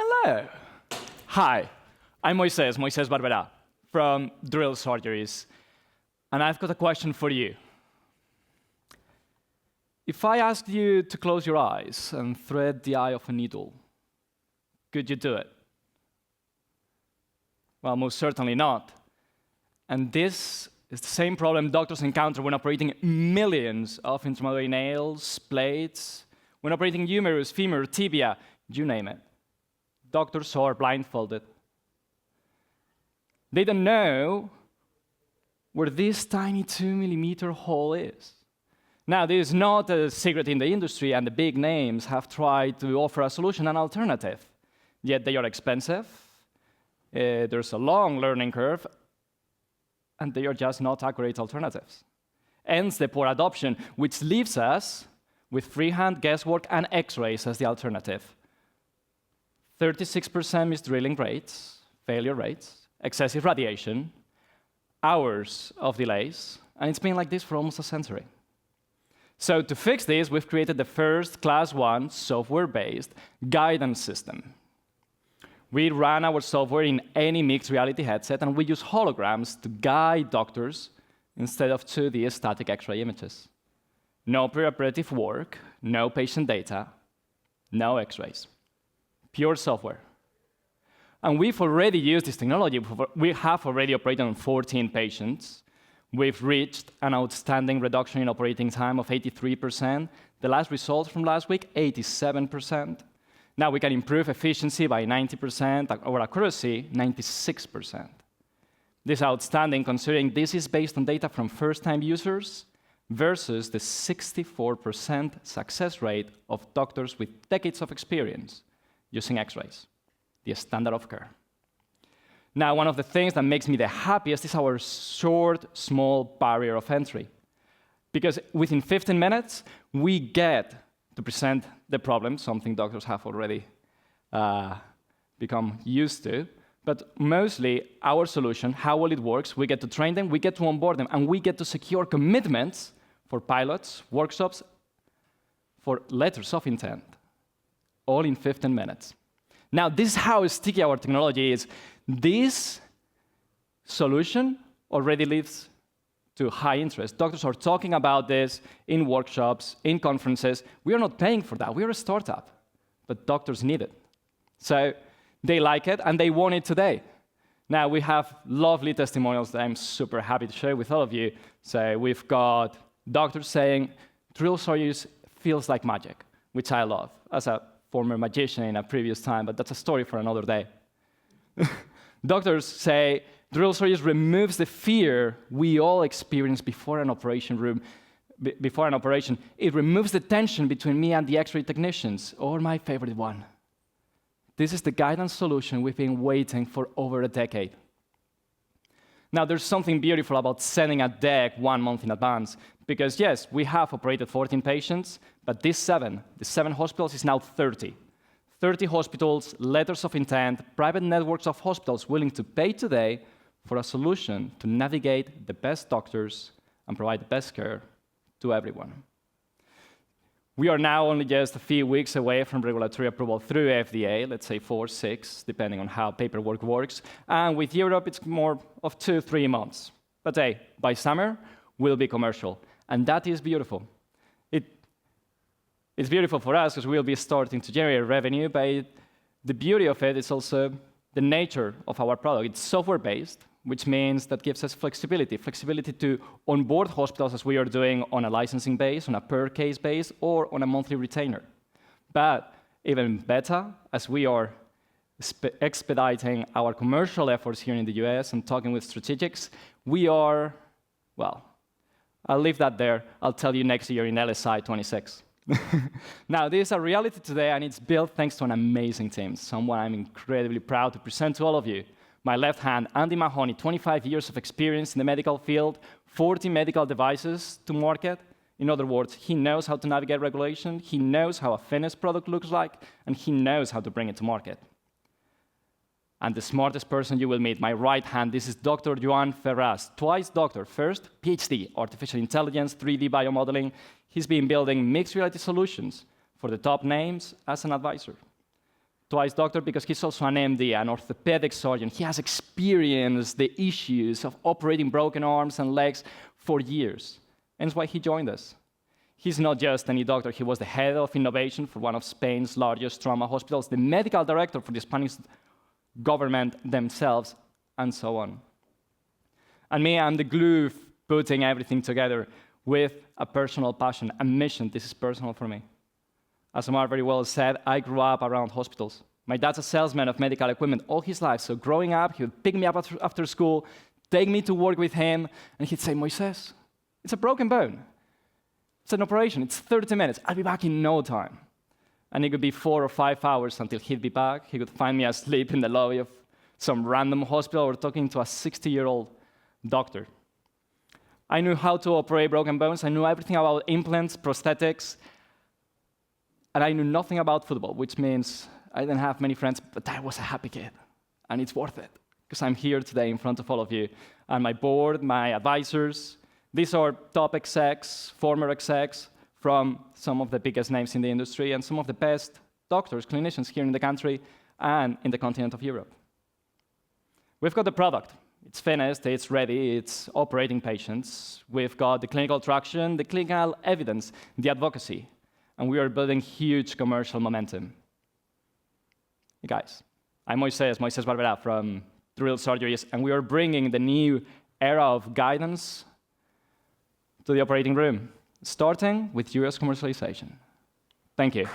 Hello. Hi, I'm Moises Barbera from Surgeries, and I've got a question for you. If I asked you to close your eyes and thread the eye of a needle, could you do it? Well, most certainly not. And this is the same problem doctors encounter when operating millions of intramedullary nails, plates, when operating humerus, femur, tibia, you name it. Doctors are blindfolded. They don't know where this tiny 2-millimeter hole is. Now, this is not a secret in the industry, and the big names have tried to offer a solution, an alternative. Yet they are expensive, there's a long learning curve, and they are just not accurate alternatives. Hence the poor adoption, which leaves us with freehand guesswork and X-rays as the alternative. 36% misdrilling rates, failure rates, excessive radiation, hours of delays, and it's been like this for almost a century. So to fix this, we've created the first Class 1 software-based guidance system. We run our software in any mixed reality headset, and we use holograms to guide doctors instead of 2D static X-ray images. No preoperative work, no patient data, no X-rays. Pure software. And we've already used this technology. We have already operated on 14 patients. We've reached an outstanding reduction in operating time of 83%. The last results from last week, 87%. Now we can improve efficiency by 90%, or accuracy, 96%. This is outstanding considering this is based on data from first-time users versus the 64% success rate of doctors with decades of experience using X-rays, the standard of care. Now, one of the things that makes me the happiest is our short, small barrier of entry. Because within 15 minutes, we get to present the problem, something doctors have already become used to. But mostly, our solution, how well it works, we get to train them, we get to onboard them, and we get to secure commitments for pilots, workshops, for letters of intent, all in 15 minutes. Now, this is how sticky our technology is. This solution already leads to high interest. Doctors are talking about this in workshops, in conferences. We are not paying for that. We are a startup, but doctors need it. So they like it, and they want it today. Now, we have lovely testimonials that I'm super happy to share with all of you. So we've got doctors saying, drill surgeries feels like magic, which I love, as a former magician in a previous time, but that's a story for another day. Doctors say drill surgeries removes the fear we all experience before an operation room. Before an operation, it removes the tension between me and the X-ray technicians, or my favorite one. This is the guidance solution we've been waiting for over a decade. Now, there's something beautiful about sending a deck 1 month in advance, because yes, we have operated 14 patients, but the 7 hospitals is now 30. 30 hospitals, letters of intent, private networks of hospitals willing to pay today for a solution to navigate the best doctors and provide the best care to everyone. We are now only just a few weeks away from regulatory approval through FDA, let's say 4, 6, depending on how paperwork works. And with Europe, it's more of 2, 3 months. But hey, by summer, we'll be commercial. And that is beautiful. It's beautiful for us because we'll be starting to generate revenue, but the beauty of it is also the nature of our product. It's software-based, which means that gives us flexibility to onboard hospitals as we are doing on a licensing base, on a per-case base, or on a monthly retainer. But even better, as we are expediting our commercial efforts here in the US and talking with strategics, we are, well, I'll leave that there. I'll tell you next year in LSI 26. Now, this is a reality today, and it's built thanks to an amazing team, someone I'm incredibly proud to present to all of you. My left hand, Andy Mahoney, 25 years of experience in the medical field, 40 medical devices to market. In other words, he knows how to navigate regulation, he knows how a finished product looks like, and he knows how to bring it to market. And the smartest person you will meet, my right hand, this is Dr. Joan Ferraz, twice doctor. First, PhD, artificial intelligence, 3D biomodeling. He's been building mixed reality solutions for the top names as an advisor. twice doctor because he's also an MD, an orthopedic surgeon. He has experienced the issues of operating broken arms and legs for years. And that's why he joined us. He's not just any doctor, he was the head of innovation for one of Spain's largest trauma hospitals, the medical director for the Spanish government themselves, and so on. And me, I'm the glue putting everything together with a personal passion, a mission. This is personal for me. As Omar very well said, I grew up around hospitals. My dad's a salesman of medical equipment all his life, so growing up, he would pick me up after school, take me to work with him, and he'd say, Moises, it's a broken bone. It's an operation, it's 30 minutes, I'll be back in no time. And it could be 4 or 5 hours until he'd be back. He could find me asleep in the lobby of some random hospital or talking to a 60-year-old doctor. I knew how to operate broken bones, I knew everything about implants, prosthetics, and I knew nothing about football, which means I didn't have many friends, but I was a happy kid, and it's worth it, because I'm here today in front of all of you, and my board, my advisors. These are top execs, former execs from some of the biggest names in the industry and some of the best doctors, clinicians here in the country and in the continent of Europe. We've got the product. It's finished, it's ready, it's operating patients. We've got the clinical traction, the clinical evidence, the advocacy, and we are building huge commercial momentum. Hey guys, I'm Moises Barbera from Surgeries, and we are bringing the new era of guidance to the operating room, starting with US commercialization. Thank you.